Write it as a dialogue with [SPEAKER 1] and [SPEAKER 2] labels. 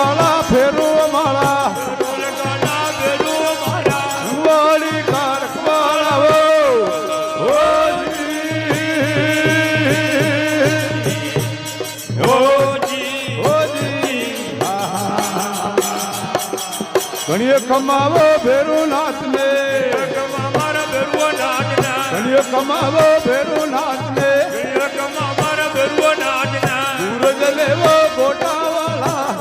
[SPEAKER 1] કાળા ફેરો માળા વાળી કારક વાળા ઘણીએ કમાવો ભેરુનાથ ને ઘણીએ કમાવો ભેરુનાથ ને સૂરજ લેવો ગોટા વાળા